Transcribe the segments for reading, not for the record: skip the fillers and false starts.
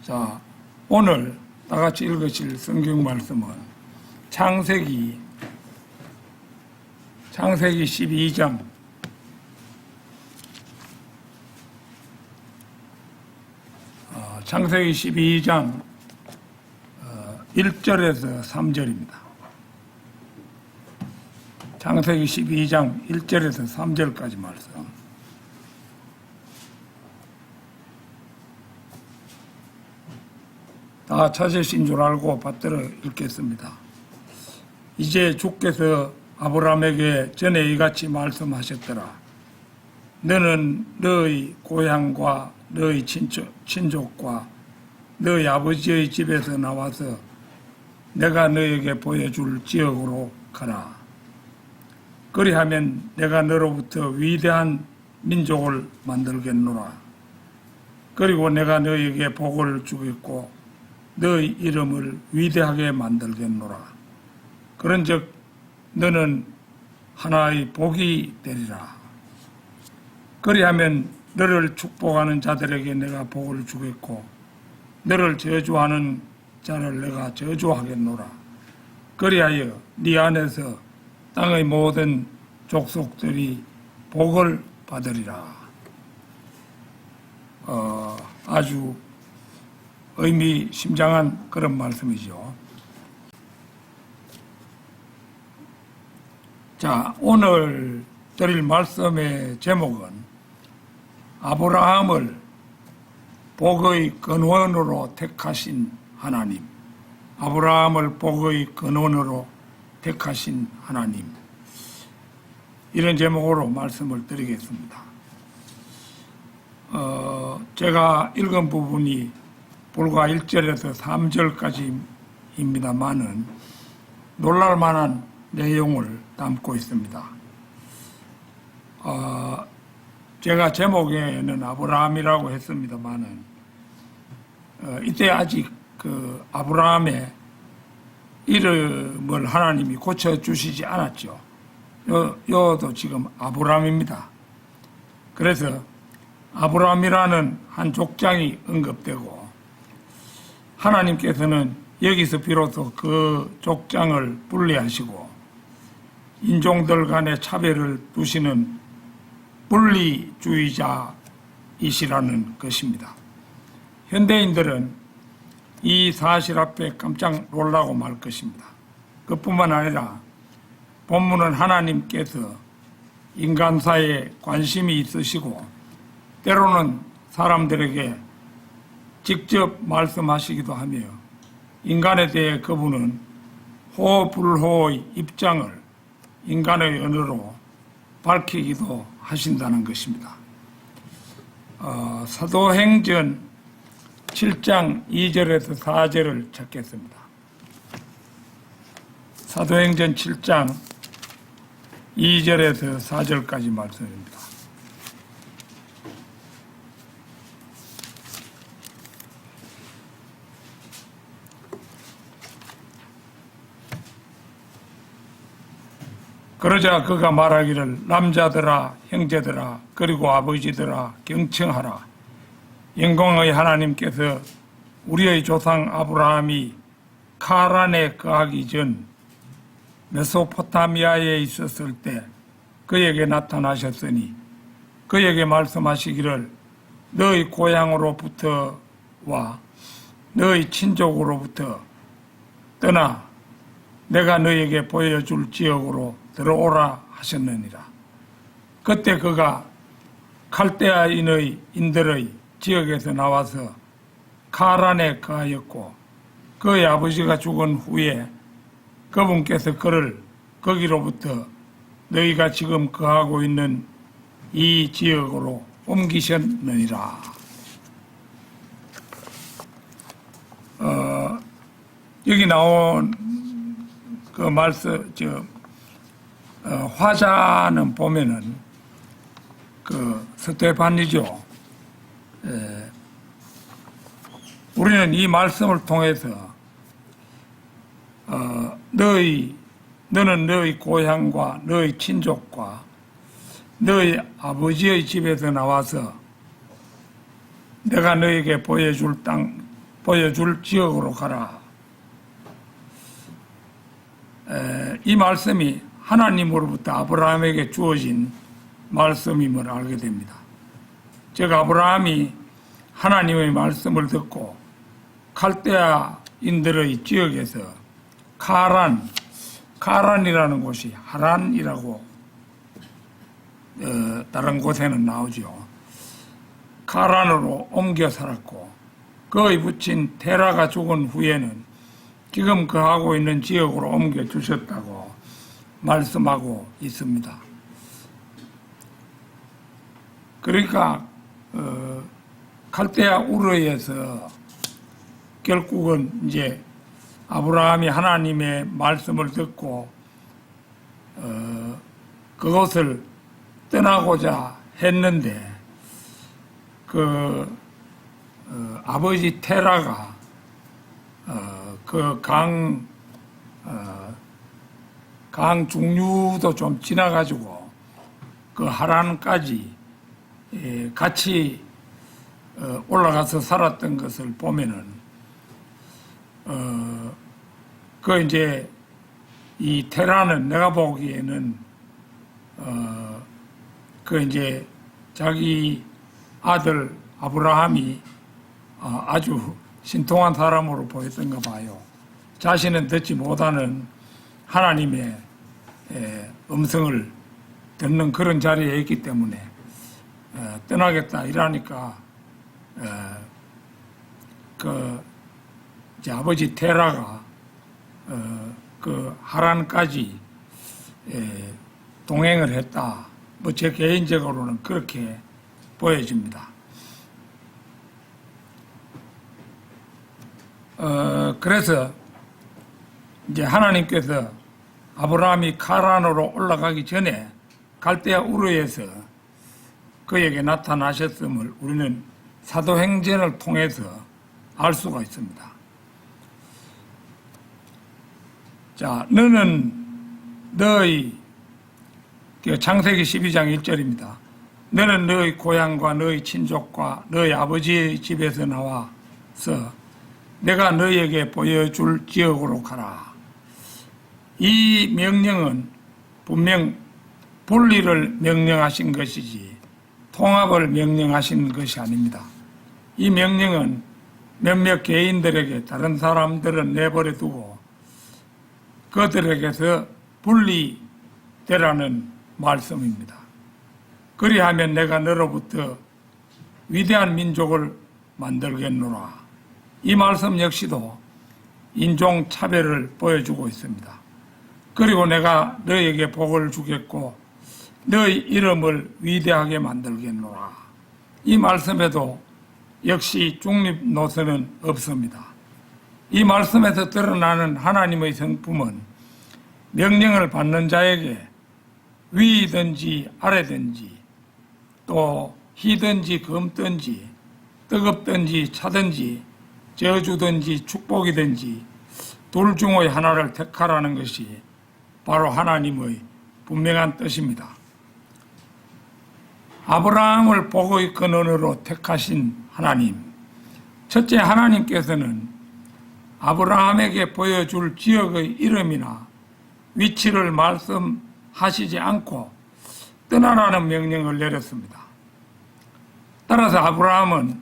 자, 오늘 다 같이 읽으실 성경 말씀은 창세기 12장 1절에서 3절입니다. 창세기 12장 1절에서 3절까지 말씀. 다 찾으신 줄 알고 받들어 읽겠습니다. 이제 주께서 아브라함에게 전에 이같이 말씀하셨더라. 너는 너의 고향과 너의 친족과 너의 아버지의 집에서 나와서 내가 너에게 보여줄 지역으로 가라. 그리하면 내가 너로부터 위대한 민족을 만들겠노라. 그리고 내가 너에게 복을 주겠고 너의 이름을 위대하게 만들겠노라. 그런즉 너는 하나의 복이 되리라. 그리하면 너를 축복하는 자들에게 내가 복을 주겠고 너를 저주하는 자를 내가 저주하겠노라. 그리하여 네 안에서 땅의 모든 족속들이 복을 받으리라. 아주 의미심장한 그런 말씀이죠. 자, 오늘 드릴 말씀의 제목은 아브라함을 복의 근원으로 택하신 하나님. 아브라함을 복의 근원으로 택하신 하나님. 이런 제목으로 말씀을 드리겠습니다. 제가 읽은 부분이 불과 1절에서 3절까지입니다만은 놀랄만한 내용을 담고 있습니다. 제가 제목에는 아브라함이라고 했습니다만은 이때 아직 그 아브라함의 이름을 하나님이 고쳐주시지 않았죠. 요도 지금 아브라함입니다. 그래서 아브라함이라는 한 족장이 언급되고 하나님께서는 여기서 비로소 그 족장을 분리하시고 인종들 간의 차별을 두시는 분리주의자이시라는 것입니다. 현대인들은 이 사실 앞에 깜짝 놀라고 말 것입니다. 그뿐만 아니라 본문은 하나님께서 인간사에 관심이 있으시고 때로는 사람들에게 직접 말씀하시기도 하며 인간에 대해 그분은 호불호의 입장을 인간의 언어로 밝히기도 하신다는 것입니다. 사도행전 7장 2절에서 4절을 찾겠습니다. 사도행전 7장 2절에서 4절까지 말씀입니다. 그러자 그가 말하기를 남자들아 형제들아 그리고 아버지들아 경청하라. 영광의 하나님께서 우리의 조상 아브라함이 카란에 거하기 전 메소포타미아에 있었을 때 그에게 나타나셨으니 그에게 말씀하시기를 너의 고향으로부터와 너의 친족으로부터 떠나 내가 너에게 보여줄 지역으로 들어오라 하셨느니라. 그때 그가 칼데아인의 지역에서 나와서 카란에 거하였고 그의 아버지가 죽은 후에 그분께서 그를 거기로부터 너희가 지금 거하고 있는 이 지역으로 옮기셨느니라. 여기 나온 그 말씀, 화자는 보면은 그 스테반이죠. 우리는 이 말씀을 통해서 너는 너의 고향과 너의 친족과 너의 아버지의 집에서 나와서 내가 너에게 보여줄 지역으로 가라. 이 말씀이 하나님으로부터 아브라함에게 주어진 말씀임을 알게 됩니다. 즉 아브라함이 하나님의 말씀을 듣고 칼데아인들의 지역에서 카란이라는 곳이 하란이라고 다른 곳에는 나오죠. 카란으로 옮겨 살았고 그의 부친 테라가 죽은 후에는 지금 거하고 있는 지역으로 옮겨 주셨다고 말씀하고 있습니다. 그러니까 칼데아 우르에서 결국은 이제 아브라함이 하나님의 말씀을 듣고 그것을 떠나고자 했는데 아버지 테라가 그 강 중류도 좀 지나가지고 그 하란까지 같이 올라가서 살았던 것을 보면은 그 이제 이 테라는 내가 보기에는 그 이제 자기 아들 아브라함이 아주 신통한 사람으로 보였던가 봐요. 자신은 듣지 못하는 하나님의 음성을 듣는 그런 자리에 있기 때문에 떠나겠다 이러니까 그 이제 아버지 테라가 그 하란까지 동행을 했다. 뭐 제 개인적으로는 그렇게 보여집니다. 그래서 이제 하나님께서 아브라함이 카란으로 올라가기 전에 갈대아 우르에서 그에게 나타나셨음을 우리는 사도행전을 통해서 알 수가 있습니다. 자, 너는 너의 창세기 12장 1절입니다. 너는 너의 고향과 너의 친족과 너의 아버지의 집에서 나와서 내가 너에게 보여줄 지역으로 가라. 이 명령은 분명 분리를 명령하신 것이지 통합을 명령하신 것이 아닙니다. 이 명령은 몇몇 개인들에게 다른 사람들은 내버려 두고 그들에게서 분리되라는 말씀입니다. 그리하면 내가 너로부터 위대한 민족을 만들겠노라. 이 말씀 역시도 인종차별을 보여주고 있습니다. 그리고 내가 너에게 복을 주겠고 너의 이름을 위대하게 만들겠노라. 이 말씀에도 역시 중립 노선은 없습니다. 이 말씀에서 드러나는 하나님의 성품은 명령을 받는 자에게 위든지 아래든지 또 희든지 검든지 뜨겁든지 차든지 저주든지 축복이든지 둘 중의 하나를 택하라는 것이 바로 하나님의 분명한 뜻입니다. 아브라함을 복의 근원으로 택하신 하나님, 첫째 하나님께서는 아브라함에게 보여줄 지역의 이름이나 위치를 말씀하시지 않고 떠나라는 명령을 내렸습니다. 따라서 아브라함은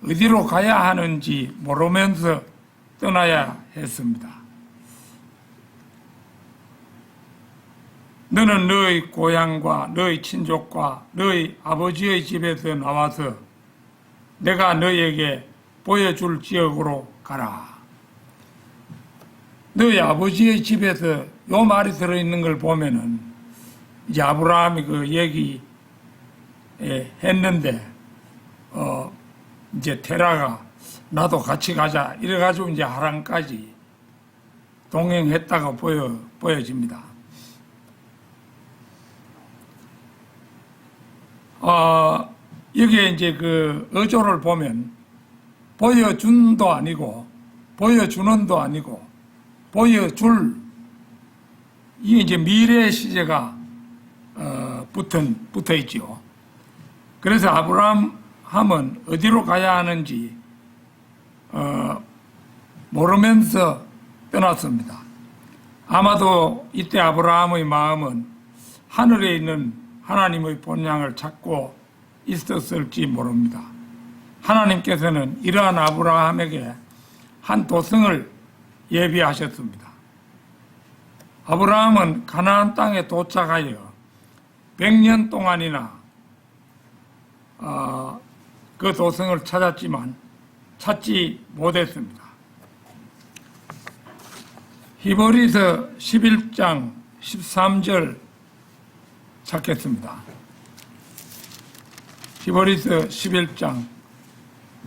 어디로 가야 하는지 모르면서 떠나야 했습니다. 너는 너의 고향과 너의 친족과 너의 아버지의 집에서 나와서 내가 너에게 보여줄 지역으로 가라. 너희 아버지의 집에서 요 말이 들어있는 걸 보면은 이제 아브라함이 그 얘기 했는데 이제 테라가 나도 같이 가자 이래가지고 이제 하란까지 동행했다고 보여집니다. 여기에 이제 그 어조를 보면 보여준도 아니고 보여주는도 아니고 보여줄, 이게 이제 미래 시제가 붙어 있지요. 그래서 아브라함은 어디로 가야 하는지 모르면서 떠났습니다. 아마도 이때 아브라함의 마음은 하늘에 있는 하나님의 본향을 찾고 있었을지 모릅니다. 하나님께서는 이러한 아브라함에게 한 도성을 예비하셨습니다. 아브라함은 가나안 땅에 도착하여 100년 동안이나 그 도성을 찾았지만 찾지 못했습니다. 히브리서 11장 13절 찾겠습니다. 히브리서 11장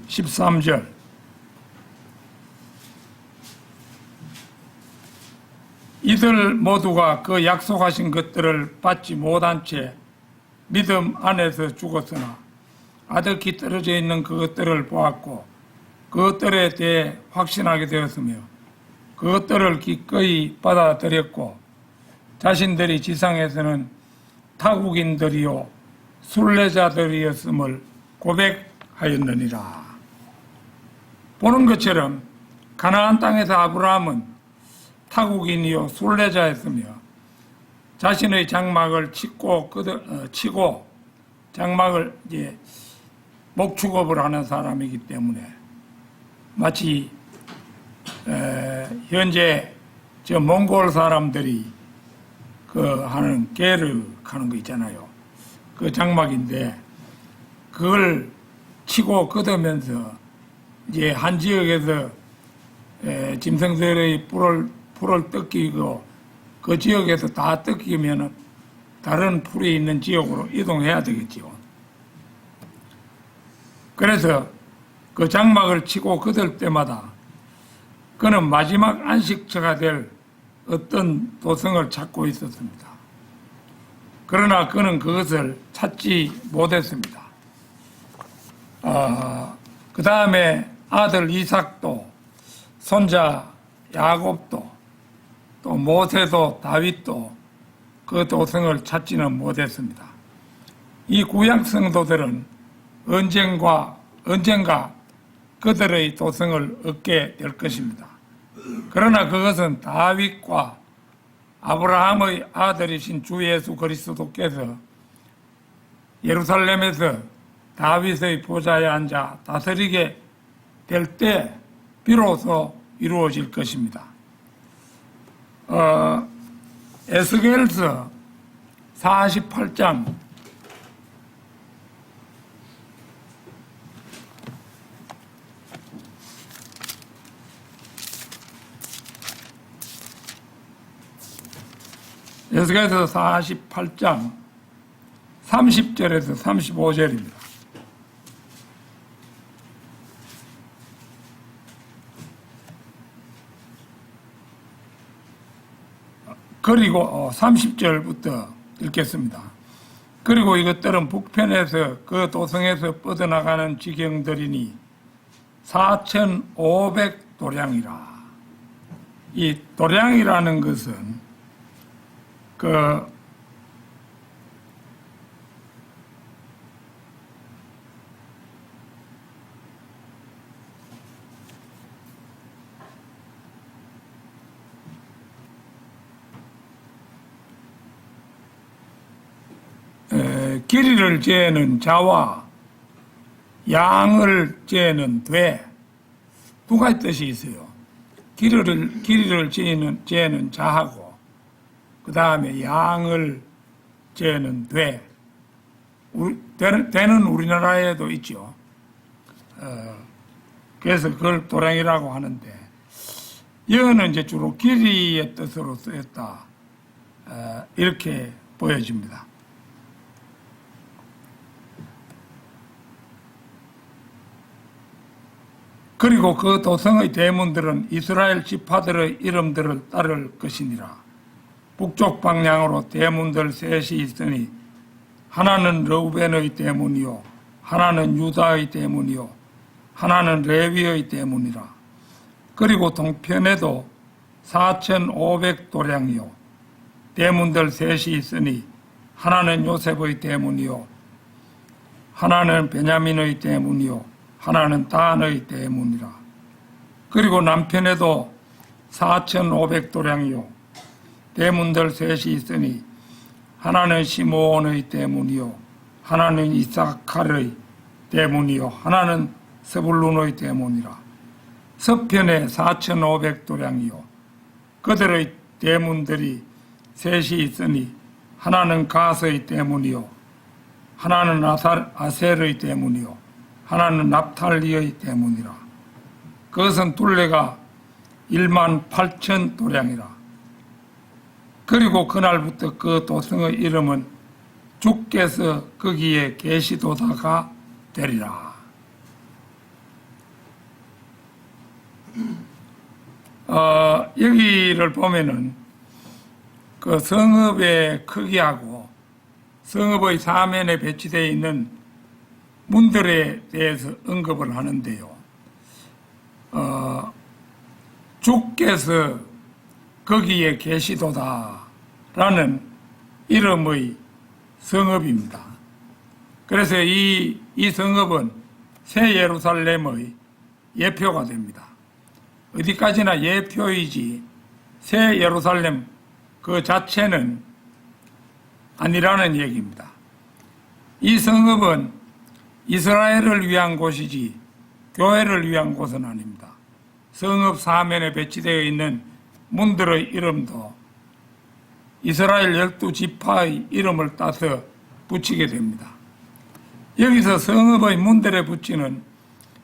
13절. 이들 모두가 그 약속하신 것들을 받지 못한 채 믿음 안에서 죽었으나 아득히 떨어져 있는 그것들을 보았고 그것들에 대해 확신하게 되었으며 그것들을 기꺼이 받아들였고 자신들이 지상에서는 타국인들이요 순례자들이었음을 고백하였느니라. 보는 것처럼 가나안 땅에서 아브라함은 타국인이요 순례자였으며 자신의 장막을 치고 장막을 이제 목축업을 하는 사람이기 때문에 마치 현재 저 몽골 사람들이 그 하는 게르 하는 거 있잖아요. 그 장막인데 그걸 치고 걷으면서 이제 한 지역에서 짐승들의 풀을 뜯기고 그 지역에서 다 뜯기면은 다른 풀이 있는 지역으로 이동해야 되겠지요. 그래서 그 장막을 치고 걷을 때마다 그는 마지막 안식처가 될 어떤 도성을 찾고 있었습니다. 그러나 그는 그것을 찾지 못했습니다. 그 다음에 아들 이삭도 손자 야곱도 또 모세도 다윗도 그 도성을 찾지는 못했습니다. 이 구약 성도들은 언젠가 그들의 도성을 얻게 될 것입니다. 그러나 그것은 다윗과 아브라함의 아들이신 주 예수 그리스도께서 예루살렘에서 다윗의 보좌에 앉아 다스리게 될 때 비로소 이루어질 것입니다. 에스겔서 48장 48장 30절에서 35절입니다. 그리고 30절부터 읽겠습니다. 그리고 이것들은 북편에서 그 도성에서 뻗어나가는 지경들이니 4,500도량이라. 이 도량이라는 것은 길이를 재는 자와 양을 재는 돼. 두 가지 뜻이 있어요. 길이를 재는 자하고 그 다음에 양을 재는 돼. 되는 우리나라에도 있죠. 그래서 그걸 도량이라고 하는데 여기는 이제 주로 길이의 뜻으로 쓰였다. 이렇게 보여집니다. 그리고 그 도성의 대문들은 이스라엘 지파들의 이름들을 따를 것이니라. 북쪽 방향으로 대문들 셋이 있으니 하나는 르우벤의 대문이요 하나는 유다의 대문이요 하나는 레위의 대문이라. 그리고 동편에도 4,500도량이요 대문들 셋이 있으니 하나는 요셉의 대문이요 하나는 베냐민의 대문이요 하나는 단의 대문이라. 그리고 남편에도 4,500도량이요 대문들 셋이 있으니 하나는 시므온의 대문이요 하나는 이사칼의 대문이요 하나는 스불룬의 대문이라. 서편에 4,500도량이요 그들의 대문들이 셋이 있으니 하나는 가스의 대문이요 하나는 아셀의 대문이요 하나는 납탈리의 대문이라. 그것은 둘레가 18,000도량이라. 그리고 그날부터 그 도성의 이름은 주께서 거기에 계시도다가 되리라. 여기를 보면은 그 성읍의 크기하고 성읍의 사면에 배치되어 있는 문들에 대해서 언급을 하는데요. 주께서 거기에 계시도다라는 이름의 성읍입니다. 그래서 이 성읍은 새 예루살렘의 예표가 됩니다. 어디까지나 예표이지 새 예루살렘 그 자체는 아니라는 얘기입니다. 이 성읍은 이스라엘을 위한 곳이지 교회를 위한 곳은 아닙니다. 성읍 사면에 배치되어 있는 문들의 이름도 이스라엘 12지파의 이름을 따서 붙이게 됩니다. 여기서 성읍의 문들에 붙이는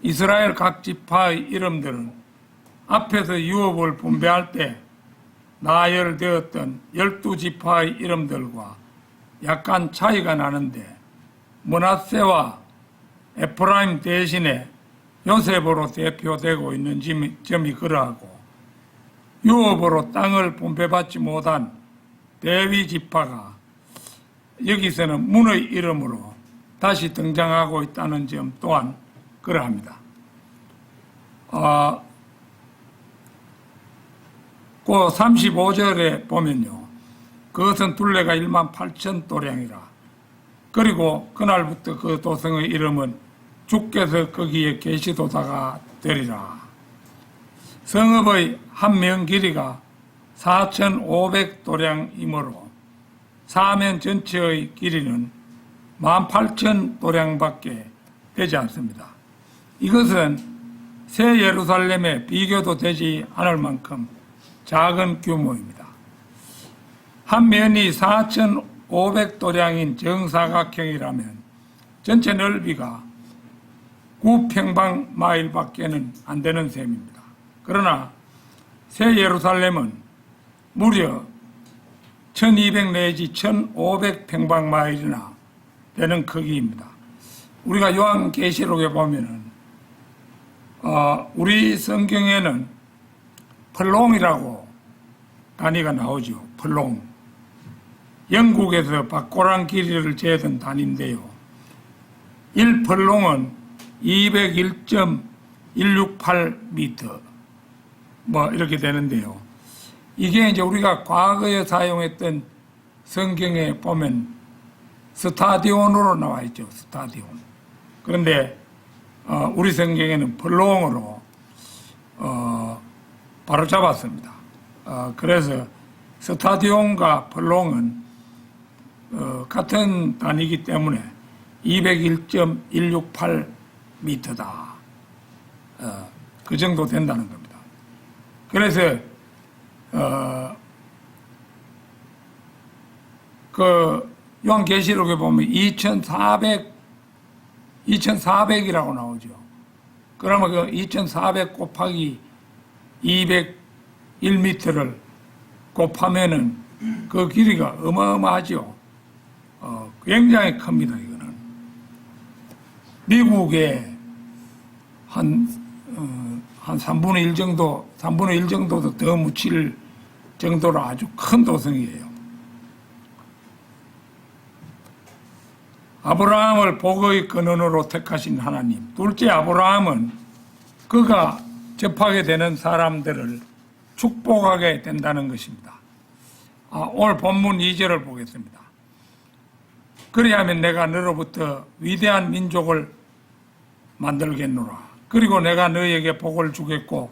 이스라엘 각 지파의 이름들은 앞에서 유업을 분배할 때 나열되었던 12지파의 이름들과 약간 차이가 나는데 므낫세와 에프라임 대신에 요셉으로 대표되고 있는 점이 그러하고 유업으로 땅을 분배받지 못한 레위 지파가 여기서는 문의 이름으로 다시 등장하고 있다는 점 또한 그러합니다. 그 35절에 보면요. 그것은 둘레가 18,000도량이라. 그리고 그날부터 그 도성의 이름은 주께서 거기에 계시도다가 되리라. 성읍의 한 명 길이가 4,500도량이므로 사면 전체의 길이는 18,000도량밖에 되지 않습니다. 이것은 새 예루살렘에 비교도 되지 않을 만큼 작은 규모입니다. 한 면이 4,500도량인 정사각형이라면 전체 넓이가 9평방마일밖에는 안 되는 셈입니다. 그러나 새 예루살렘은 무려 1,200 내지 1,500평방마일이나 되는 크기입니다. 우리가 요한계시록에 보면은 우리 성경에는 펄롱이라고 단위가 나오죠. 펄롱. 영국에서 박고랑 길이를 재던 단위인데요. 1펄롱은 201.168m 뭐 이렇게 되는데요. 이게 이제 우리가 과거에 사용했던 성경에 보면 스타디온으로 나와 있죠. 스타디온. 그런데 우리 성경에는 펄롱으로 바로 잡았습니다. 그래서 스타디온과 펄롱은 같은 단위이기 때문에 201.168m다. 그 정도 된다는 겁니다. 그래서 그 요한계시록에 보면 2,400이라고 나오죠. 그러면 그 2,400 곱하기 201m를 곱하면은 그 길이가 어마어마하죠. 굉장히 큽니다. 이거는 미국의 한 3분의 1 정도, 3분의 1 정도도 더 묻힐 정도로 아주 큰 도성이에요. 아브라함을 복의 근원으로 택하신 하나님. 둘째, 아브라함은 그가 접하게 되는 사람들을 축복하게 된다는 것입니다. 오늘 본문 2절을 보겠습니다. 그리하면 내가 너로부터 위대한 민족을 만들겠노라. 그리고 내가 너희에게 복을 주겠고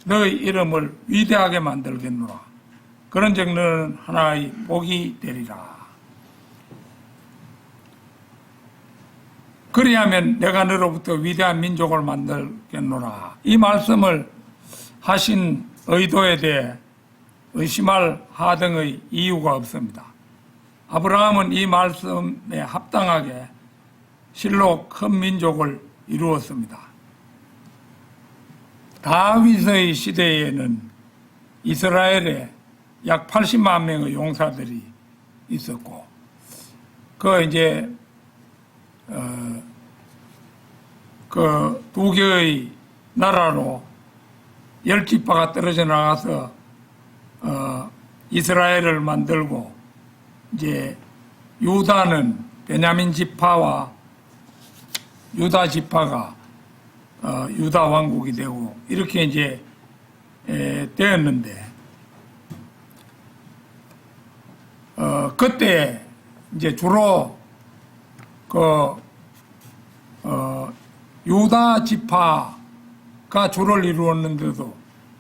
너희 이름을 위대하게 만들겠노라. 그런즉 너는 하나의 복이 되리라. 그리하면 내가 너로부터 위대한 민족을 만들겠노라. 이 말씀을 하신 의도에 대해 의심할 하등의 이유가 없습니다. 아브라함은 이 말씀에 합당하게 실로 큰 민족을 이루었습니다. 다윗의 시대에는 이스라엘에 약 80만 명의 용사들이 있었고, 그 두 개의 나라로 10지파가 떨어져 나가서 이스라엘을 만들고, 이제 유다는 베냐민 지파와 유다 지파가 유다 왕국이 되고 이렇게 이제 되었는데, 그때 이제 주로 유다 지파가 주를 이루었는데도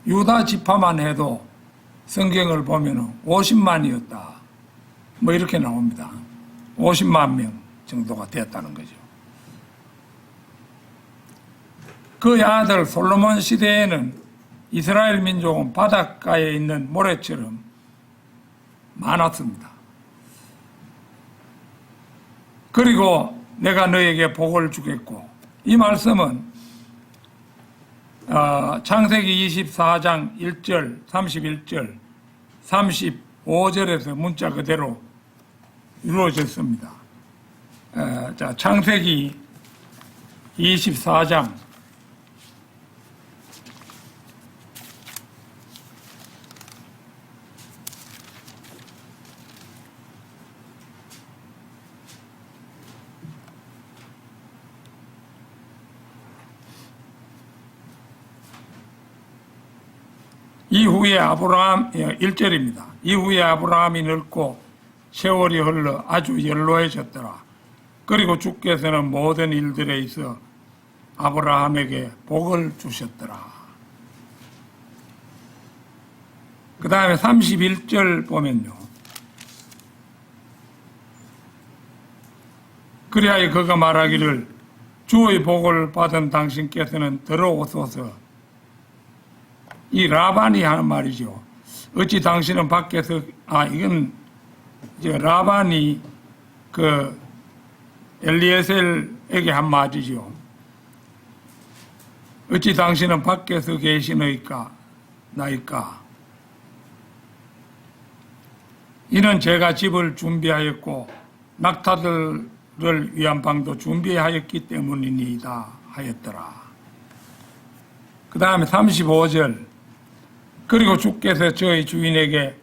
유다 지파만 해도 성경을 보면 50만이었다. 뭐 이렇게 나옵니다. 50만 명 정도가 되었다는 거죠. 그의 아들 솔로몬 시대에는 이스라엘 민족은 바닷가에 있는 모래처럼 많았습니다. 그리고 내가 너에게 복을 주겠고, 이 말씀은 창세기 24장 1절, 31절, 35절에서 문자 그대로 이루어졌습니다. 자, 창세기 24장 이후에 아브라함 1절입니다. 이후에 아브라함이 늙고 세월이 흘러 아주 연로해졌더라. 그리고 주께서는 모든 일들에 있어 아브라함에게 복을 주셨더라. 그 다음에 31절 보면요. 그리하여 그가 말하기를 주의 복을 받은 당신께서는 들어오소서. 이 라반이 하는 말이죠. 어찌 당신은 밖에서, 이건 이제 라반이 그 엘리에셀에게 한 말이죠. 어찌 당신은 밖에서 계시나이까, 나이까. 이는 제가 집을 준비하였고 낙타들을 위한 방도 준비하였기 때문이니이다 하였더라. 그 다음에 35절. 그리고 주께서 저희 주인에게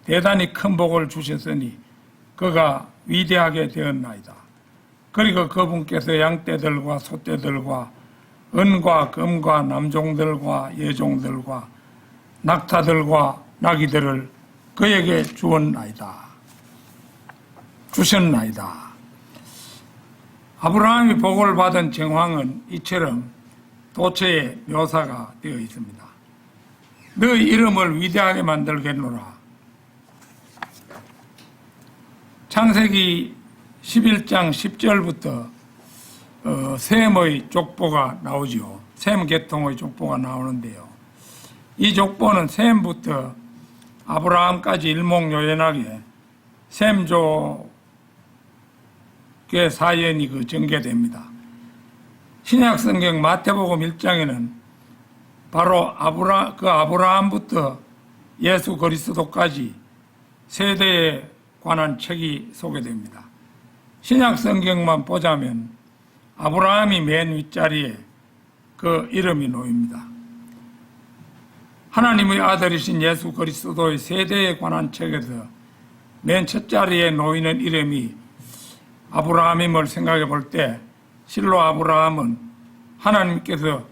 대단히 큰 복을 주셨으니 그가 위대하게 되었나이다. 그리고 그분께서 양떼들과 소떼들과 은과 금과 남종들과 여종들과 낙타들과 나귀들을 그에게 주셨나이다. 아브라함이 복을 받은 정황은 이처럼 도처에 묘사가 되어 있습니다. 너희 이름을 위대하게 만들겠노라. 창세기 11장 10절부터 셈의 족보가 나오죠. 셈 계통의 족보가 나오는데요. 이 족보는 셈부터 아브라함까지 일목요연하게 셈족의 사연이 전개됩니다. 신약성경 마태복음 1장에는 바로 아브라함부터 예수 그리스도까지 세대에 관한 책이 소개됩니다. 신약 성경만 보자면 아브라함이 맨 윗자리에 그 이름이 놓입니다. 하나님의 아들이신 예수 그리스도의 세대에 관한 책에서 맨 첫 자리에 놓이는 이름이 아브라함임을 생각해 볼 때 실로 아브라함은 하나님께서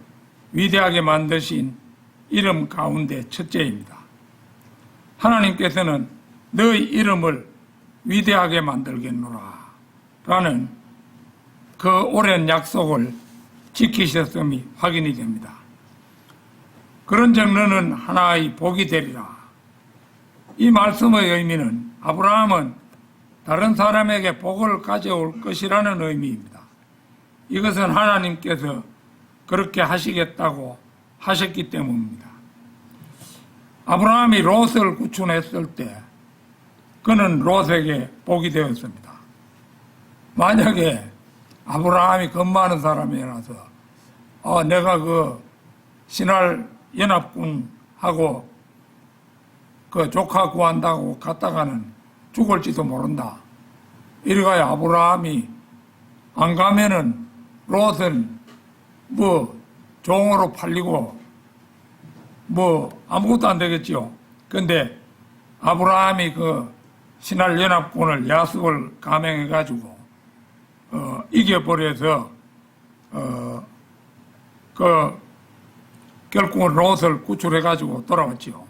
위대하게 만드신 이름 가운데 첫째입니다. 하나님께서는 너희 이름을 위대하게 만들겠노라. 라는 그 오랜 약속을 지키셨음이 확인이 됩니다. 그런 정르는 하나의 복이 되리라. 이 말씀의 의미는 아브라함은 다른 사람에게 복을 가져올 것이라는 의미입니다. 이것은 하나님께서 그렇게 하시겠다고 하셨기 때문입니다. 아브라함이 롯을 구출했을 때 그는 롯에게 복이 되었습니다. 만약에 아브라함이 겁 많은 사람이라서 내가 그 신할 연합군하고 그 조카 구한다고 갔다가는 죽을지도 모른다. 이래가야 아브라함이 안 가면은 롯은 뭐 종으로 팔리고 뭐 아무것도 안 되겠지요. 근데 아브라함이 그 신할 연합군을 야습을 감행해 가지고 이겨버려서 결국은 롯을 구출해 가지고 돌아왔지요.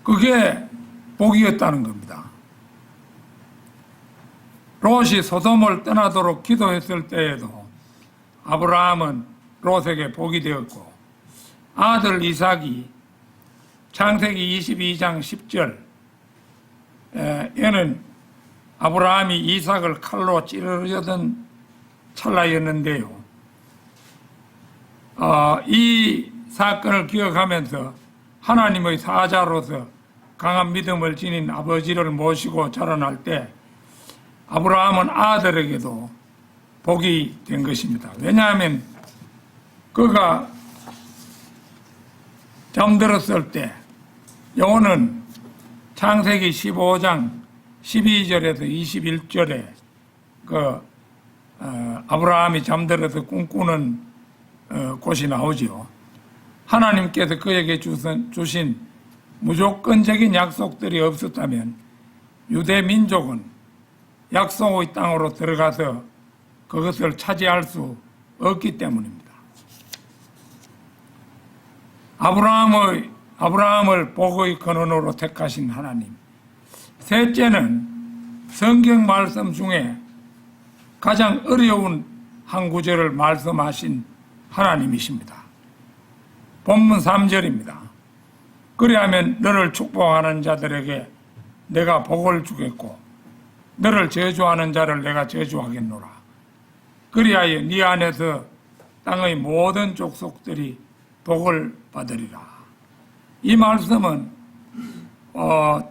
그게 복이었다는 겁니다. 롯이 소돔을 떠나도록 기도했을 때에도 아브라함은 롯에게 복이 되었고, 아들 이삭이 창세기 22장 10절 에는 아브라함이 이삭을 칼로 찌르려던 찰나였는데요. 이 사건을 기억하면서 하나님의 사자로서 강한 믿음을 지닌 아버지를 모시고 자라날 때 아브라함은 아들에게도 복이 된 것입니다. 왜냐하면 그가 잠들었을 때 여호와는 창세기 15장 12절에서 21절에 아브라함이 잠들어서 꿈꾸는 곳이 나오지요. 하나님께서 그에게 주신 무조건적인 약속들이 없었다면 유대 민족은 약속의 땅으로 들어가서 그것을 차지할 수 없기 때문입니다. 아브라함을 복의 근원으로 택하신 하나님. 셋째는 성경 말씀 중에 가장 어려운 한 구절을 말씀하신 하나님이십니다. 본문 3절입니다. 그리하면 너를 축복하는 자들에게 내가 복을 주겠고 너를 저주하는 자를 내가 저주하겠노라. 그리하여 네 안에서 땅의 모든 족속들이 복을 받으리라. 이 말씀은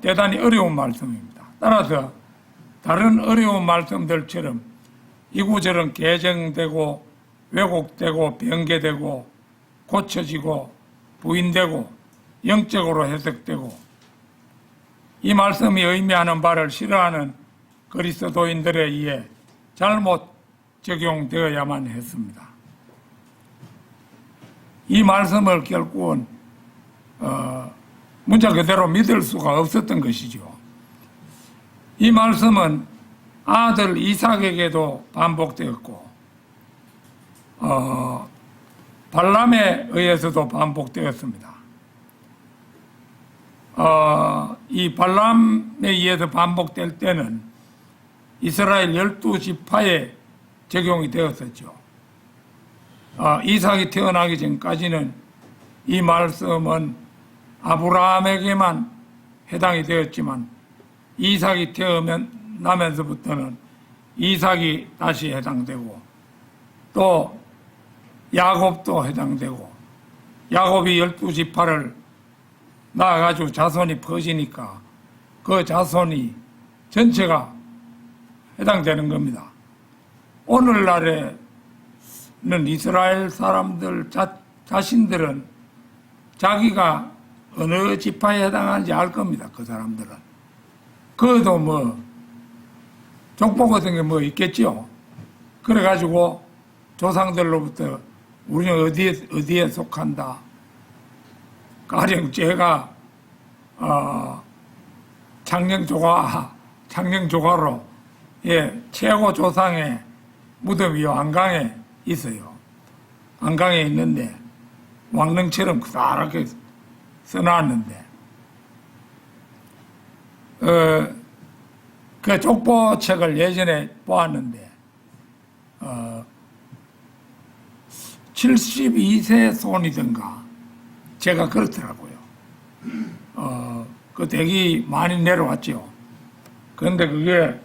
대단히 어려운 말씀입니다. 따라서 다른 어려운 말씀들처럼 이 구절은 개정되고 왜곡되고 변개되고 고쳐지고 부인되고 영적으로 해석되고 이 말씀이 의미하는 바를 싫어하는 그리스도인들에 의해 잘못 적용되어야만 했습니다. 이 말씀을 결국은 문자 그대로 믿을 수가 없었던 것이죠. 이 말씀은 아들 이삭에게도 반복되었고 발람에 의해서도 반복되었습니다. 이 발람에 의해서 반복될 때는 이스라엘 12지파에 적용이 되었었죠. 이삭이 태어나기 전까지는 이 말씀은 아브라함에게만 해당이 되었지만 이삭이 태어나면서부터는 이삭이 다시 해당되고 또 야곱도 해당되고 야곱이 12지파를 낳아가지고 자손이 퍼지니까 그 자손이 전체가 해당되는 겁니다. 오늘날에는 이스라엘 사람들 자신들은 자기가 어느 지파에 해당하는지 알 겁니다. 그 사람들은. 그것도 뭐 족보 같은 게 뭐 있겠죠. 그래가지고 조상들로부터 우리는 어디에 속한다. 가령 제가 창녕조가로 최고 조상의 무덤이 안강에 있어요. 안강에 있는데 왕릉처럼 그렇게 써놨는데 그 족보책을 예전에 보았는데 72세 손이든가 제가 그렇더라고요. 그 댁이 많이 내려왔죠. 그런데 그게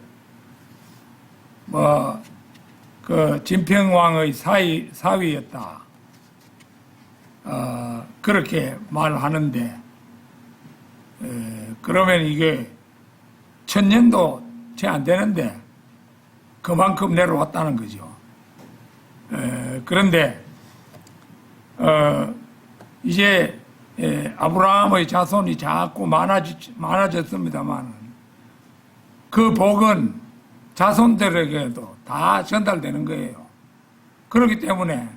그 진평왕의 사위였다. 그렇게 말하는데 그러면 이게 1000년도 채 안 되는데 그만큼 내려왔다는 거죠. 그런데 이제 아브라함의 자손이 자꾸 많아졌습니다만 그 복은 자손들에게도 다 전달되는 거예요. 그렇기 때문에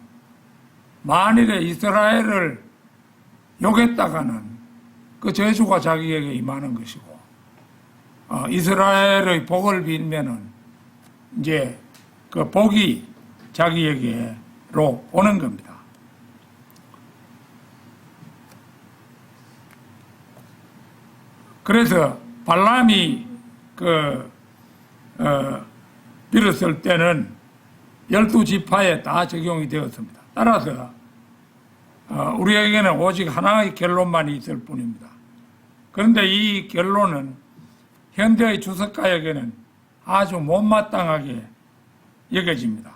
만일에 이스라엘을 욕했다가는 그 저주가 자기에게 임하는 것이고 이스라엘의 복을 빌면은 이제 그 복이 자기에게로 오는 겁니다. 그래서 발람이 빌었을 때는 12지파에 다 적용이 되었습니다. 따라서 우리에게는 오직 하나의 결론만 있을 뿐입니다. 그런데 이 결론은 현대의 주석가에게는 아주 못마땅하게 여겨집니다.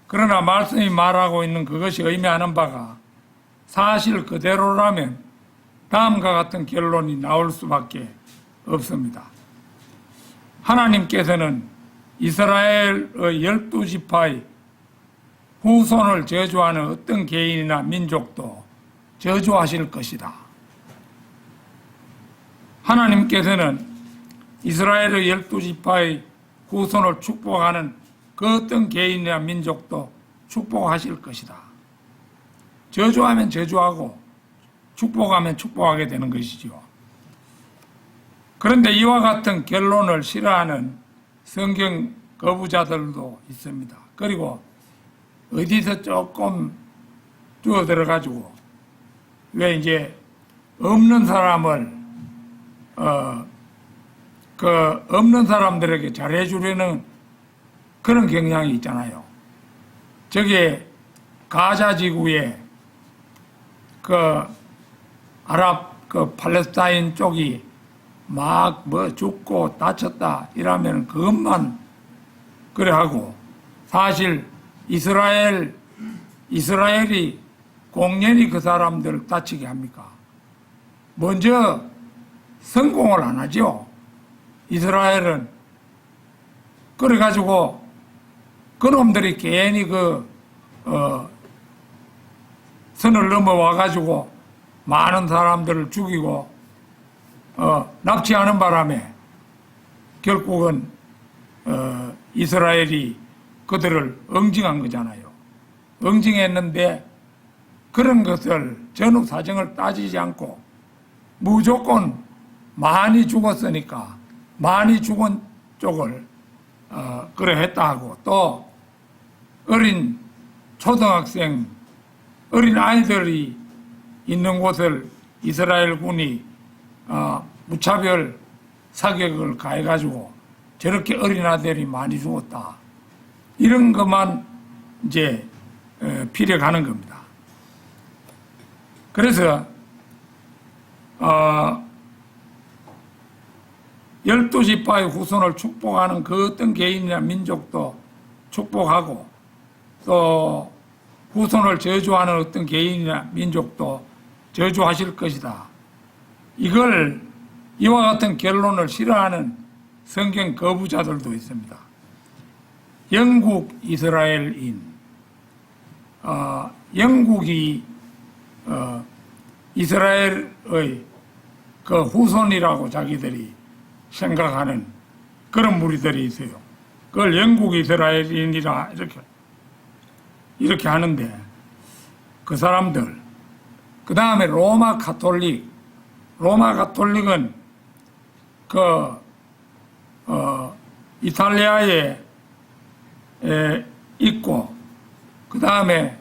그러나 말씀이 말하고 있는 그것이 의미하는 바가 사실 그대로라면 다음과 같은 결론이 나올 수밖에 없습니다. 하나님께서는 이스라엘의 12지파의 후손을 저주하는 어떤 개인이나 민족도 저주하실 것이다. 하나님께서는 이스라엘의 12지파의 후손을 축복하는 그 어떤 개인이나 민족도 축복하실 것이다. 저주하면 저주하고 축복하면 축복하게 되는 것이죠. 그런데 이와 같은 결론을 싫어하는 성경 거부자들도 있습니다. 그리고 어디서 조금 주워 들어가지고 왜 이제 없는 사람을 없는 사람들에게 잘해주려는 그런 경향이 있잖아요. 저게 가자 지구에 아랍 팔레스타인 쪽이 막 죽고 다쳤다 이러면 그것만 그래 하고 사실 이스라엘이 공연히 그 사람들을 다치게 합니까? 먼저 성공을 안 하죠. 이스라엘은 그래가지고 그놈들이 괜히 선을 넘어와가지고 많은 사람들을 죽이고 납치하는 바람에 결국은 이스라엘이 그들을 응징한 거잖아요. 응징했는데 그런 것을 전후 사정을 따지지 않고 무조건 많이 죽었으니까 많이 죽은 쪽을 그래 했다 하고 또 어린 초등학생 어린 아이들이 있는 곳을 이스라엘 군이 무차별 사격을 가해가지고 저렇게 어린 아들이 많이 죽었다. 이런 것만 이제 피력하는 겁니다. 그래서 12지파의 후손을 축복하는 그 어떤 개인이나 민족도 축복하고 또 후손을 저주하는 어떤 개인이나 민족도 저주하실 것이다. 이와 같은 결론을 싫어하는 성경 거부자들도 있습니다. 영국 이스라엘인 영국이 이스라엘의 그 후손이라고 자기들이 생각하는 그런 무리들이 있어요. 그걸 영국 이스라엘인이라 이렇게 하는데 그 사람들 그 다음에 로마 가톨릭은 이탈리아에 있고 그 다음에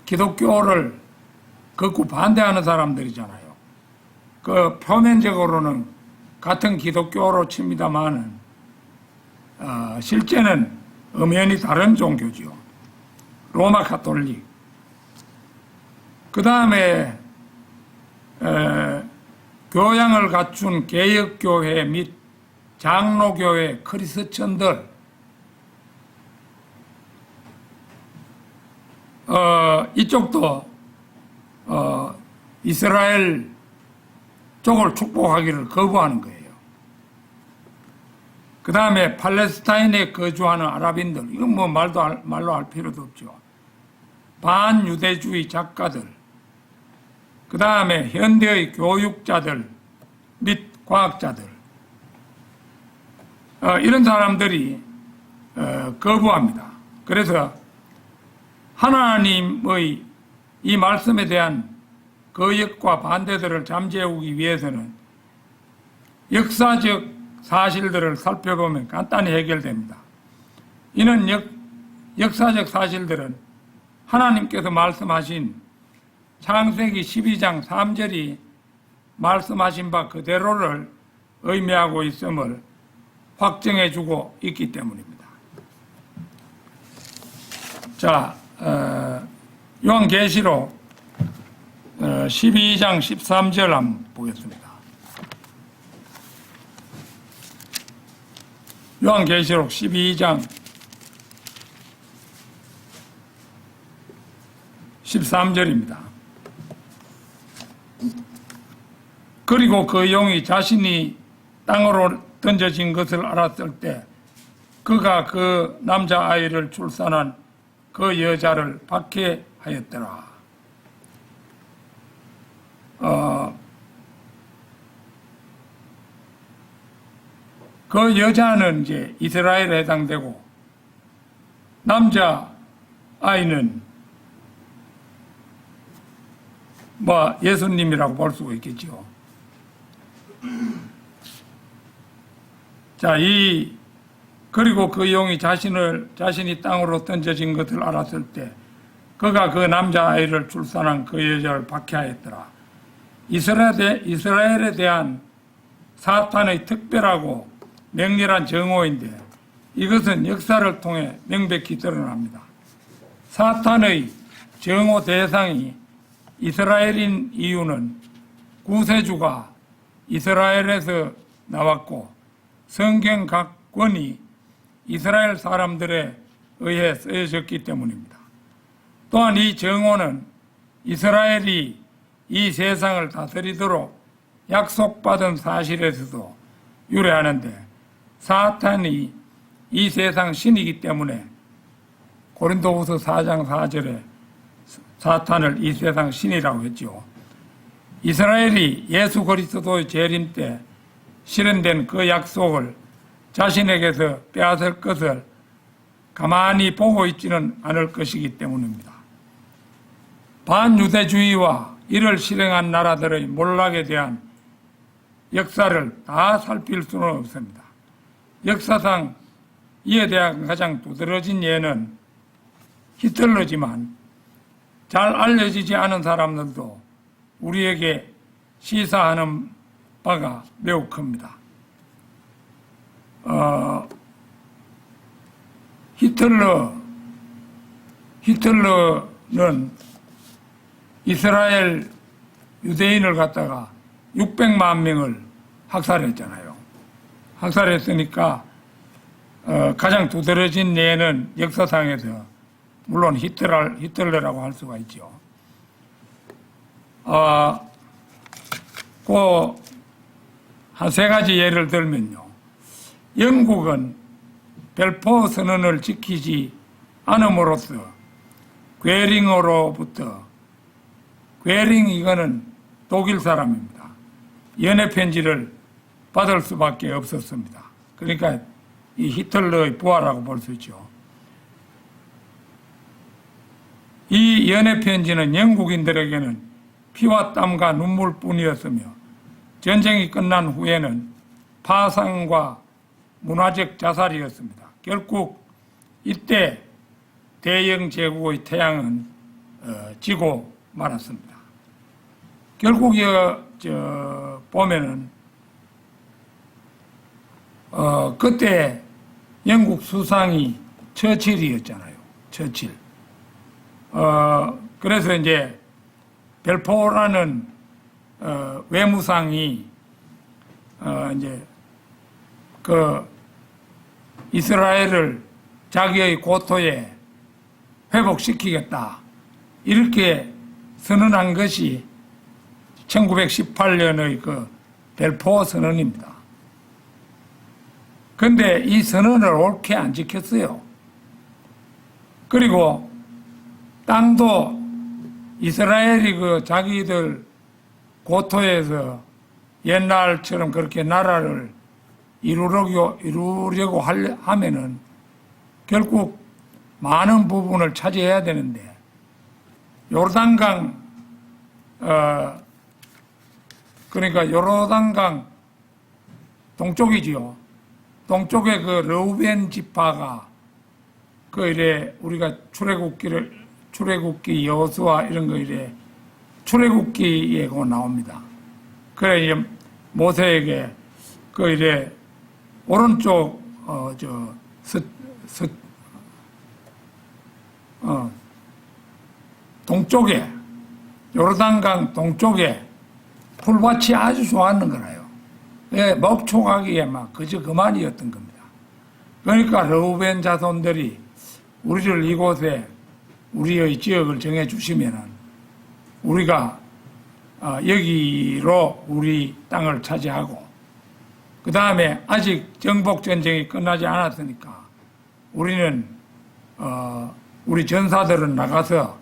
기독교를 극구 반대하는 사람들이잖아요. 그 표면적으로는 같은 기독교로 칩니다만은 실제는 엄연히 다른 종교죠. 로마 가톨릭. 그 다음에 교양을 갖춘 개혁교회 및 장로교회 크리스천들, 이쪽도 이스라엘 쪽을 축복하기를 거부하는 거예요. 그 다음에 팔레스타인에 거주하는 아랍인들, 이건 뭐 말로 할 필요도 없죠. 반유대주의 작가들, 그 다음에 현대의 교육자들 및 과학자들, 이런 사람들이 거부합니다. 그래서 하나님의 이 말씀에 대한 거역과 반대들을 잠재우기 위해서는 역사적 사실들을 살펴보면 간단히 해결됩니다. 이는 역사적 사실들은 하나님께서 말씀하신 창세기 12장 3절이 말씀하신 바 그대로를 의미하고 있음을 확정해주고 있기 때문입니다. 자, 요한계시록 12장 13절 한번 보겠습니다. 요한계시록 12장 13절입니다. 그리고 그 용이 자신이 땅으로 던져진 것을 알았을 때 그가 그 남자아이를 출산한 그 여자를 박해하였더라. 그 여자는 이제 이스라엘에 해당되고 남자아이는 뭐 예수님이라고 볼 수가 있겠죠. 자, 그리고 그 용이 자신이 땅으로 던져진 것을 알았을 때 그가 그 남자아이를 출산한 그 여자를 박해하였더라. 이스라엘에 대한 사탄의 특별하고 맹렬한 정오인데 이것은 역사를 통해 명백히 드러납니다. 사탄의 정오 대상이 이스라엘인 이유는 구세주가 이스라엘에서 나왔고 성경 각 권이 이스라엘 사람들에 의해 쓰여졌기 때문입니다. 또한 이 정오는 이스라엘이 이 세상을 다스리도록 약속받은 사실에서도 유래하는데 사탄이 이 세상 신이기 때문에 고린도후서 4장 4절에 사탄을 이 세상 신이라고 했죠. 이스라엘이 예수 그리스도의 재림 때 실현된 그 약속을 자신에게서 빼앗을 것을 가만히 보고 있지는 않을 것이기 때문입니다. 반유대주의와 이를 실행한 나라들의 몰락에 대한 역사를 다 살필 수는 없습니다. 역사상 이에 대한 가장 두드러진 예는 히틀러지만 잘 알려지지 않은 사람들도 우리에게 시사하는 바가 매우 큽니다. 히틀러는 이스라엘 유대인을 갖다가 600만 명을 학살했잖아요. 학살했으니까 가장 두드러진 예는 역사상에서 물론 히틀러라고 할 수가 있죠. 한 세 가지 예를 들면요. 영국은 벨포 선언을 지키지 않음으로써 괴링으로부터, 괴링 이거는 독일 사람입니다. 연애 편지를 받을 수밖에 없었습니다. 그러니까 이 히틀러의 부하라고 볼 수 있죠. 이 연애 편지는 영국인들에게는 피와 땀과 눈물뿐이었으며 전쟁이 끝난 후에는 파상과 문화적 자살이었습니다. 결국 이때 대영 제국의 태양은 지고 말았습니다. 결국 보면은 그때 영국 수상이 처칠이었잖아요. 처칠. 그래서 이제 벨포라는 외무상이 이제 그 이스라엘을 자기의 고토에 회복시키겠다 이렇게 선언한 것이 1918년의 그 벨포 선언입니다. 근데 이 선언을 옳게 안 지켰어요. 그리고 땅도 이스라엘이 그 자기들 고토에서 옛날처럼 그렇게 나라를 이루려고 하면은 결국 많은 부분을 차지해야 되는데 요르단강 그러니까 요르단강 동쪽이지요. 동쪽에 그 르우벤 지파가 그 이래 우리가 출애굽기 여호수아 이런 거 이래 출애굽기에 그 나옵니다. 그래 이제 모세에게 그 이래 오른쪽 동쪽에 요르단강 동쪽에 풀밭이 아주 좋았는 거라요. 예, 먹초가기에 막 그저 그만이었던 겁니다. 그러니까 르우벤 자손들이 우리를 이곳에 우리의 지역을 정해 주시면은 우리가 여기로 우리 땅을 차지하고 그 다음에 아직 정복 전쟁이 끝나지 않았으니까 우리는 우리 전사들은 나가서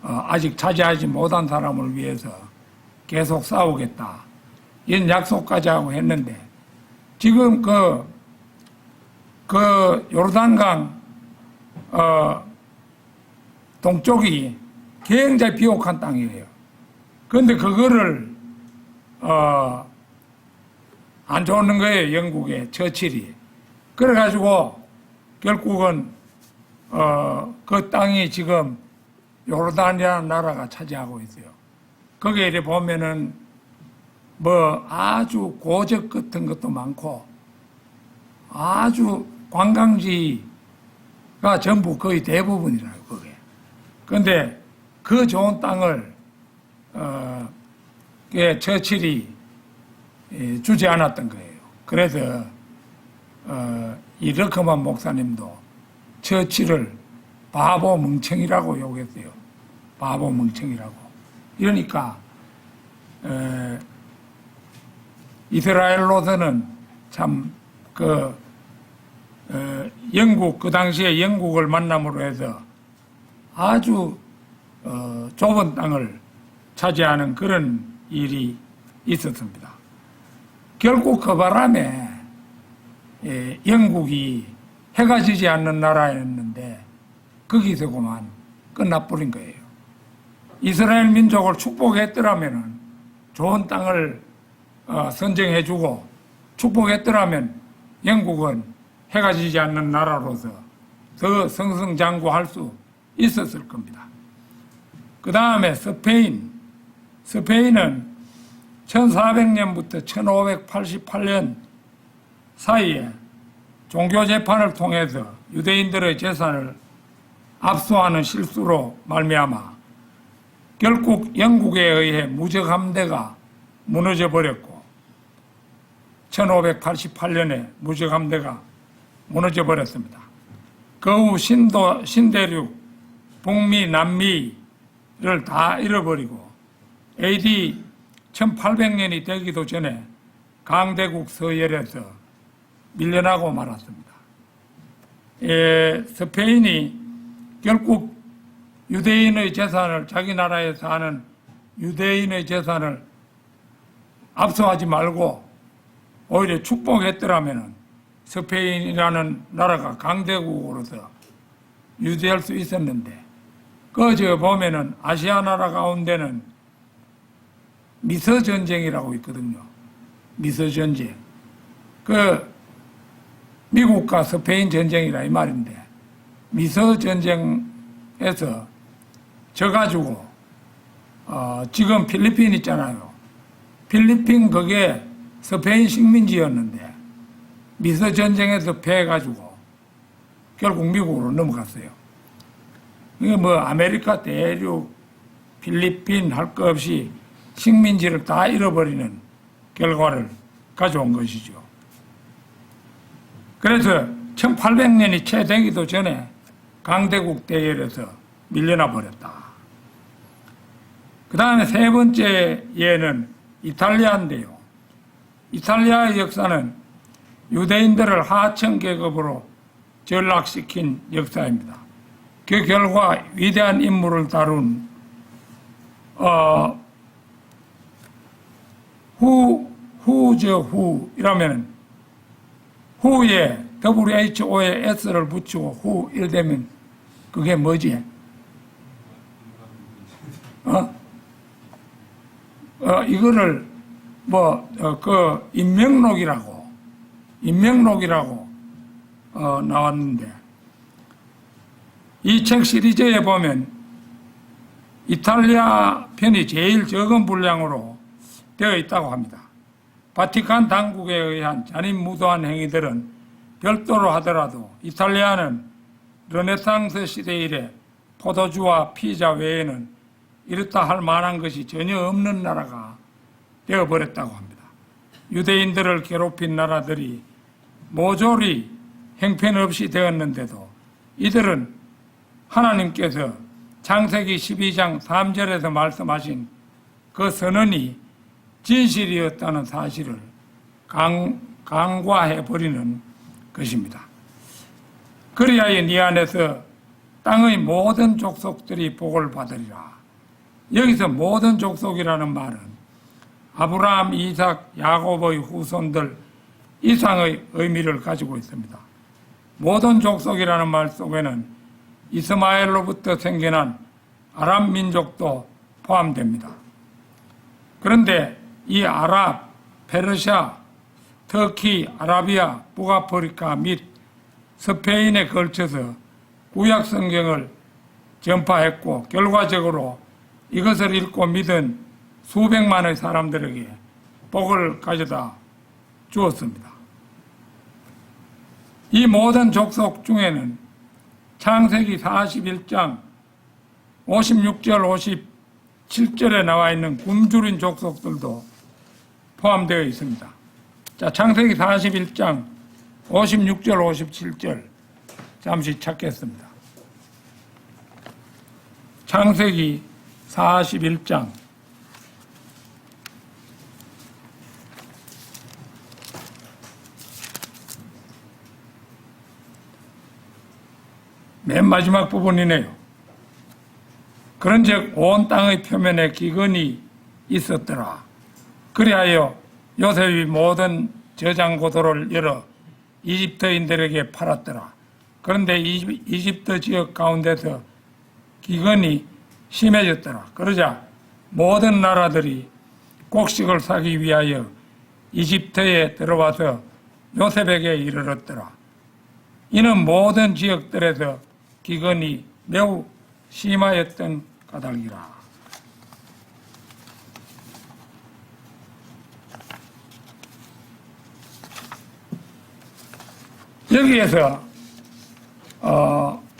아직 차지하지 못한 사람을 위해서 계속 싸우겠다. 이런 약속까지 하고 했는데 지금 그 요르단강 동쪽이 굉장히 비옥한 땅이에요. 그런데 그거를 안 좋는 거예요. 영국의 처칠이. 그래가지고 결국은 그 땅이 지금 요르단이라는 나라가 차지하고 있어요. 거기에 이렇게 보면은 뭐 아주 고적 같은 것도 많고 아주 관광지가 전부 거의 대부분이라요. 그게. 그런데 그 좋은 땅을 처칠이 주지 않았던 거예요. 그래서 이 러커만 목사님도 처칠을 바보 멍청이라고 욕했어요. 바보 멍청이라고. 이러니까 이스라엘로서는 참 영국 그 당시에 영국을 만남으로 해서 아주 좁은 땅을 차지하는 그런 일이 있었습니다. 결국 그 바람에 영국이 해가 지지 않는 나라였는데 거기서 그만 끝나버린 거예요. 이스라엘 민족을 축복했더라면 좋은 땅을 선정해주고 축복했더라면 영국은 해가 지지 않는 나라로서 더 승승장구할 수 있었을 겁니다. 그 다음에 스페인은 1400년부터 1588년 사이에 종교재판을 통해서 유대인들의 재산을 압수하는 실수로 말미암아 결국 영국에 의해 무적함대가 무너져 버렸고 1588년에 무적함대가 무너져 버렸습니다. 그 후 신대륙, 북미, 남미를 다 잃어버리고 AD 1800년이 되기도 전에 강대국 서열에서 밀려나고 말았습니다. 스페인이 결국 유대인의 재산을 자기 나라에 사는 유대인의 재산을 압수하지 말고 오히려 축복했더라면 스페인이라는 나라가 강대국으로서 유지할 수 있었는데 그저 보면은 아시아 나라 가운데는 미서전쟁이라고 있거든요. 미서전쟁. 미국과 스페인 전쟁이라 이 말인데 미서전쟁에서 져가지고 지금 필리핀 있잖아요. 필리핀 그게 스페인 식민지였는데 미서전쟁에서 패해가지고 결국 미국으로 넘어갔어요. 이게 뭐 아메리카 대륙, 필리핀 할 것 없이 식민지를 다 잃어버리는 결과를 가져온 것이죠. 그래서 1800년이 채 되기도 전에 강대국 대열에서 밀려나 버렸다. 그 다음에 세 번째 예는 이탈리아인데요. 이탈리아의 역사는 유대인들을 하청 계급으로 전락시킨 역사입니다. 그 결과 위대한 인물을 다룬 이라면 후에 WHO에 S를 붙이고 후 이러되면 그게 뭐지? 이거를 인명록이라고 나왔는데 이 책 시리즈에 보면 이탈리아 편이 제일 적은 분량으로 되어 있다고 합니다. 바티칸 당국에 의한 잔인무도한 행위들은 별도로 하더라도 이탈리아는 르네상스 시대 이래 포도주와 피자 외에는 이렇다 할 만한 것이 전혀 없는 나라가 되어버렸다고 합니다. 유대인들을 괴롭힌 나라들이 모조리 형편없이 되었는데도 이들은 하나님께서 창세기 12장 3절에서 말씀하신 그 선언이 진실이었다는 사실을 간과해버리는 것입니다. 그리하여 네 안에서 땅의 모든 족속들이 복을 받으리라. 여기서 모든 족속이라는 말은 아브라함, 이삭, 야곱의 후손들 이상의 의미를 가지고 있습니다. 모든 족속이라는 말 속에는 이스마엘로부터 생겨난 아랍 민족도 포함됩니다. 그런데 이 아랍, 페르시아, 터키, 아라비아, 북아프리카 및 스페인에 걸쳐서 구약 성경을 전파했고 결과적으로 이것을 읽고 믿은 수백만의 사람들에게 복을 가져다 주었습니다. 이 모든 족속 중에는 창세기 41장 56절 57절에 나와 있는 굶주린 족속들도 포함되어 있습니다. 자, 창세기 41장 56절 57절 잠시 찾겠습니다. 창세기 41장 맨 마지막 부분이네요. 그런즉 온 땅의 표면에 기근이 있었더라. 그리하여 요셉이 모든 저장고도를 열어 이집트인들에게 팔았더라. 그런데 이집트 지역 가운데서 기근이 심해졌더라. 그러자 모든 나라들이 곡식을 사기 위하여 이집트에 들어와서 요셉에게 이르렀더라. 이는 모든 지역들에서 기근이 매우 심하였던 까닭이라. 여기에서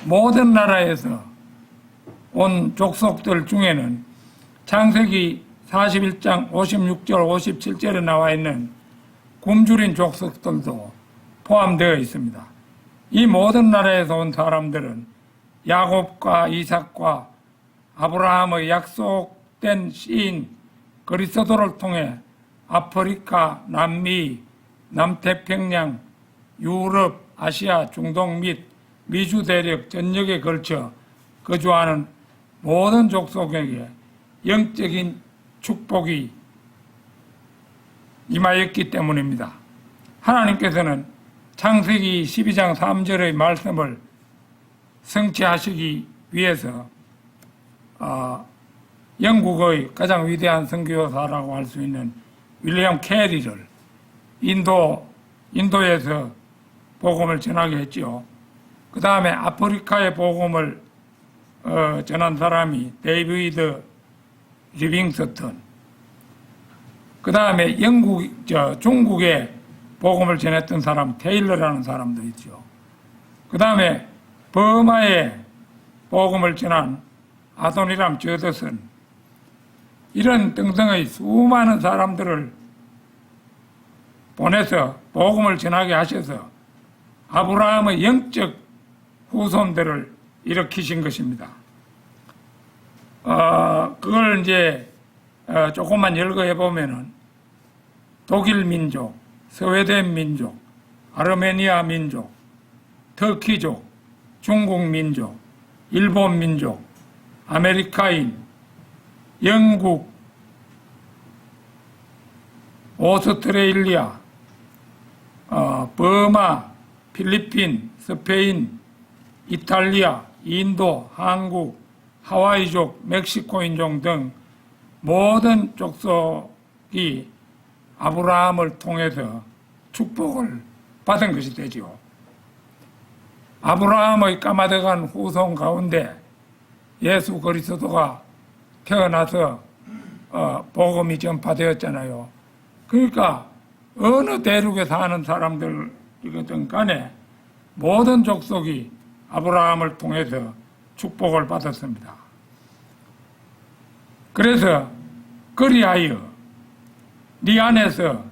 모든 나라에서 온 족속들 중에는 창세기 41장 56절 57절에 나와 있는 굶주린 족속들도 포함되어 있습니다. 이 모든 나라에서 온 사람들은 야곱과 이삭과 아브라함의 약속된 시인 그리스도를 통해 아프리카, 남미, 남태평양, 유럽, 아시아, 중동 및 미주 대륙 전역에 걸쳐 거주하는 모든 족속에게 영적인 축복이 임하였기 때문입니다. 하나님께서는 창세기 12장 3절의 말씀을 성취하시기 위해서 영국의 가장 위대한 선교사라고 할 수 있는 윌리엄 캐리를 인도에서 복음을 전하게 했지요. 그 다음에 아프리카의 복음을 전한 사람이 데이비드 리빙스턴, 그 다음에 중국에 복음을 전했던 사람 테일러라는 사람도 있죠. 그 다음에 버마에 복음을 전한 아도니람 저덧은 이런 등등의 수많은 사람들을 보내서 복음을 전하게 하셔서 아브라함의 영적 후손들을 일으키신 것입니다. 그걸 이제 조금만 열거해 보면은 독일 민족, 스웨덴 민족, 아르메니아 민족, 터키족, 중국 민족, 일본 민족, 아메리카인, 영국, 오스트레일리아, 버마, 필리핀, 스페인, 이탈리아, 인도, 한국, 하와이족, 멕시코인종 등 모든 족속이 아브라함을 통해서 축복을 받은 것이 되지요. 아브라함의 까마득한 후손 가운데 예수 그리스도가 태어나서 복음이 전파되었잖아요. 그러니까 어느 대륙에 사는 사람들이거든 간에 모든 족속이 아브라함을 통해서 축복을 받았습니다. 그래서 그리하여 네 안에서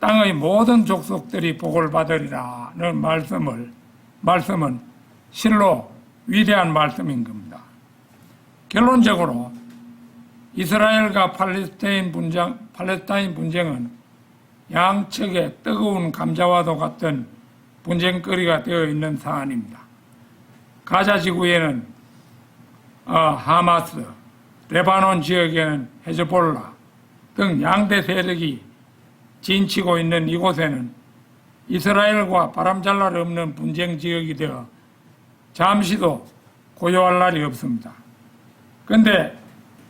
땅의 모든 족속들이 복을 받으리라는 말씀은 실로 위대한 말씀인 겁니다. 결론적으로 이스라엘과 팔레스타인 분쟁은 양측의 뜨거운 감자와도 같은 분쟁거리가 되어 있는 사안입니다. 가자 지구에는 하마스, 레바논 지역에는 헤즈볼라 등 양대 세력이 진치고 있는 이곳에는 이스라엘과 바람잘 날 없는 분쟁 지역이 되어 잠시도 고요할 날이 없습니다. 그런데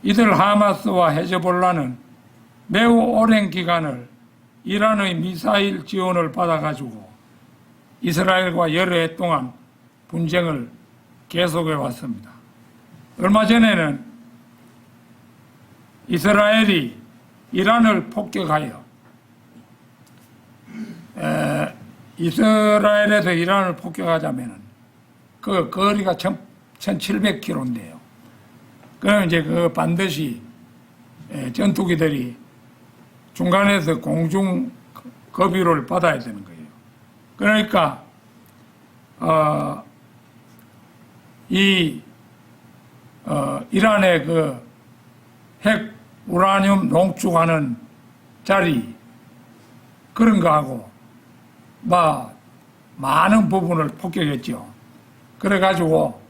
이들 하마스와 헤즈볼라는 매우 오랜 기간을 이란의 미사일 지원을 받아가지고 이스라엘과 여러 해 동안 분쟁을 계속해 왔습니다. 얼마 전에는 이스라엘이 이란을 폭격하여 이스라엘에서 이란을 폭격하자면 그 거리가 1700km인데요. 그럼 이제 그 반드시 전투기들이 중간에서 공중 급유를 받아야 되는 거예요. 그러니까 이란의 그 핵 우라늄 농축하는 자리 그런 거하고 많은 부분을 폭격했죠. 그래가지고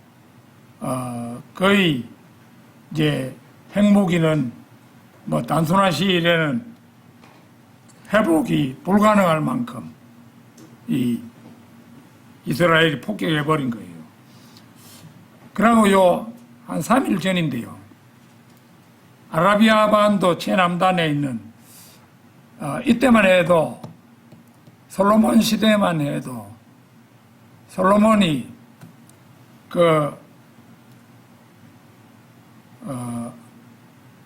거의 이제 핵무기는 단순한 시일에는 회복이 불가능할 만큼 이스라엘이 폭격해버린 거예요. 그리고 한 3일 전인데요. 아라비아 반도 최남단에 있는 이때만 해도 솔로몬 시대만 해도 솔로몬이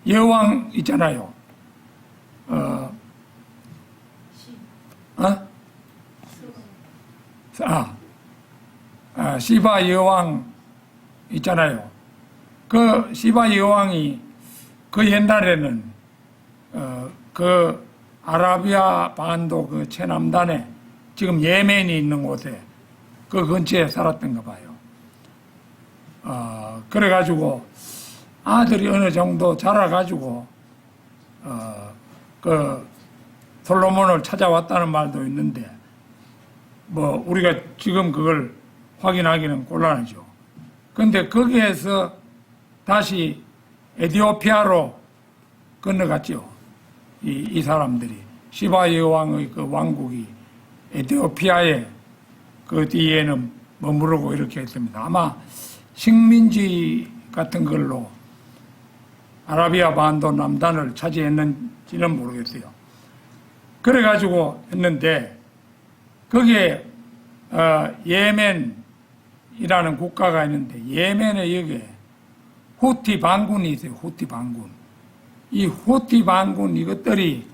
여왕 있잖아요. 시바 여왕 있잖아요. 그 시바 여왕이 그 옛날에는 그 아라비아 반도 그 최남단에 지금 예멘이 있는 곳에 그 근처에 살았던가 봐요. 그래가지고 아들이 어느 정도 자라가지고 그 솔로몬을 찾아왔다는 말도 있는데 우리가 지금 그걸 확인하기는 곤란하죠. 근데 거기에서 다시 에티오피아로 건너갔죠. 이 사람들이 시바 여왕의 그 왕국이 에티오피아에 그 뒤에는 머무르고 이렇게 했습니다. 아마 식민지 같은 걸로 아라비아 반도 남단을 차지했는지는 모르겠어요. 그래가지고 했는데 거기에 예멘이라는 국가가 있는데 예멘에 여기에 후티 반군이 있어요. 후티 반군. 이 후티 반군 이것들이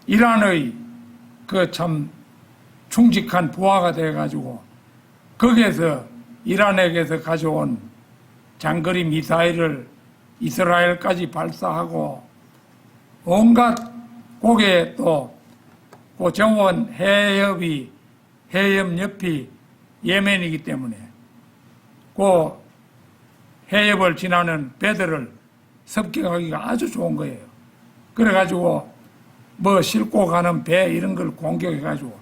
이란의 그 참 충직한 부하가 돼가지고 거기에서 이란에게서 가져온 장거리 미사일을 이스라엘까지 발사하고 온갖 고개 또 그 정원 해협이 해협 옆이 예멘이기 때문에 그 해협을 지나는 배들을 습격하기가 아주 좋은 거예요. 그래가지고 뭐 싣고 가는 배 이런 걸 공격해가지고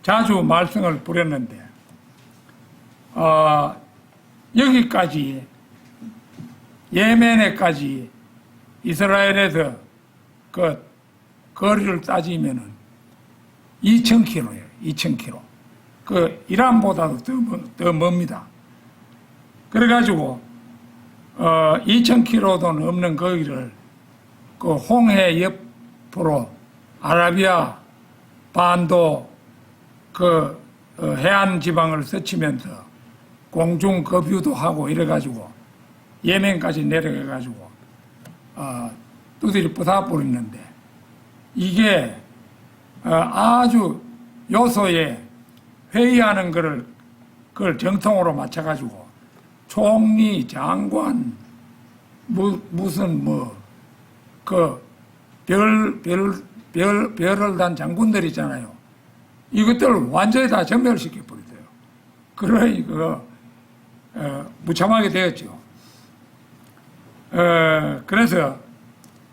자주 말썽을 부렸는데 여기까지 예멘에까지 이스라엘에서 그 거리를 따지면은 2,000km예요. 2,000km. 그 이란보다도 더 멉니다. 그래가지고 2,000km도 넘는 거기를 그 홍해 옆으로 아라비아 반도 그 해안 지방을 스치면서 공중 급유도 하고 이래가지고 예멘까지 내려가가지고 두드리 부숴버리는데 이게 아주 요소에 회의하는 그걸 정통으로 맞춰가지고 총리, 장관, 무슨 별을 단 장군들 있잖아요. 이것들을 완전히 다 전멸시켜 버리세요. 그러니 무참하게 되었죠. 그래서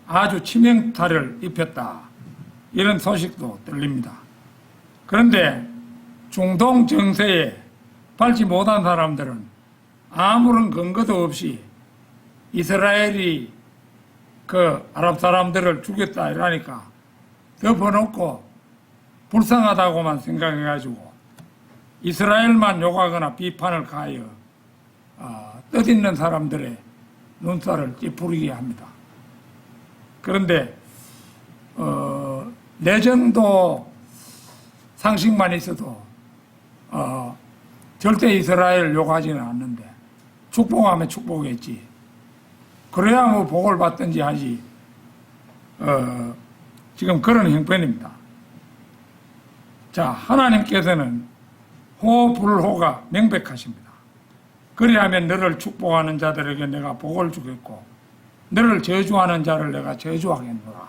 아주 치명타를 입혔다. 이런 소식도 들립니다. 그런데 중동 정세에 밟지 못한 사람들은 아무런 근거도 없이 이스라엘이 그 아랍 사람들을 죽였다 이러니까 덮어놓고 불쌍하다고만 생각해가지고 이스라엘만 욕하거나 비판을 가하여 뜻있는 사람들의 눈살을 찌푸리게 합니다. 그런데 내정도 상식만 있어도 절대 이스라엘 욕하지는 않는데 축복하면 축복했지. 그래야 뭐 복을 받든지 하지. 지금 그런 형편입니다. 자, 하나님께서는 호불호가 명백하십니다. 그리하면 너를 축복하는 자들에게 내가 복을 주겠고 너를 저주하는 자를 내가 저주하겠노라.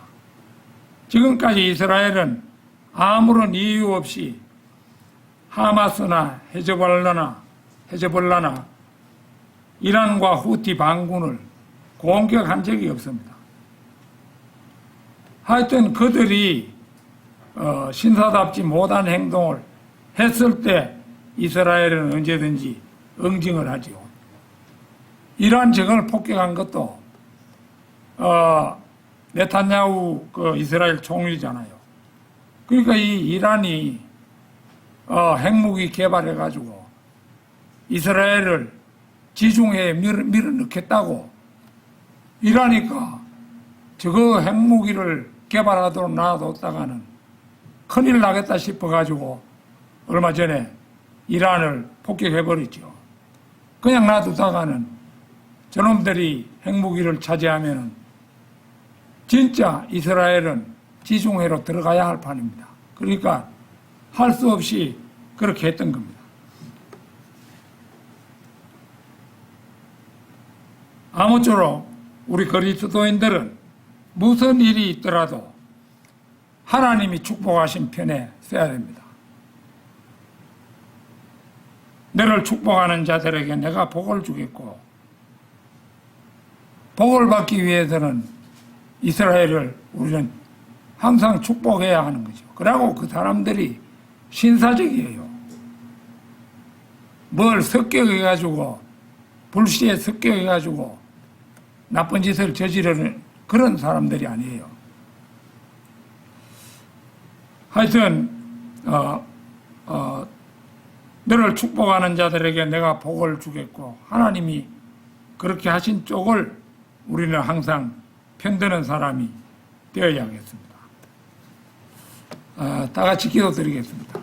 지금까지 이스라엘은 아무런 이유 없이 하마스나 헤즈볼라나 이란과 후티 반군을 공격한 적이 없습니다. 하여튼 그들이 신사답지 못한 행동을 했을 때 이스라엘은 언제든지 응징을 하지요. 이란 정을 폭격한 것도 네탄야후 그 이스라엘 총리잖아요. 그러니까 이 이란이 핵무기 개발해가지고 이스라엘을 지중해에 밀어넣겠다고 이러니까 저거 핵무기를 개발하도록 놔뒀다가는 큰일 나겠다 싶어가지고 얼마 전에 이란을 폭격해버렸죠. 그냥 놔두다가는 저놈들이 핵무기를 차지하면은 진짜 이스라엘은 지중해로 들어가야 할 판입니다. 그러니까 할 수 없이 그렇게 했던 겁니다. 아무쪼록 우리 그리스도인들은 무슨 일이 있더라도 하나님이 축복하신 편에 서야 됩니다. 너를 축복하는 자들에게 내가 복을 주겠고 복을 받기 위해서는 이스라엘을 우리는 항상 축복해야 하는 거죠. 그러고 그 사람들이 신사적이에요. 뭘 습격해가지고 불시에 습격해가지고 나쁜 짓을 저지르는 그런 사람들이 아니에요. 하여튼 너를 축복하는 자들에게 내가 복을 주겠고 하나님이 그렇게 하신 쪽을 우리는 항상 편드는 사람이 되어야겠습니다. 다 같이 기도드리겠습니다.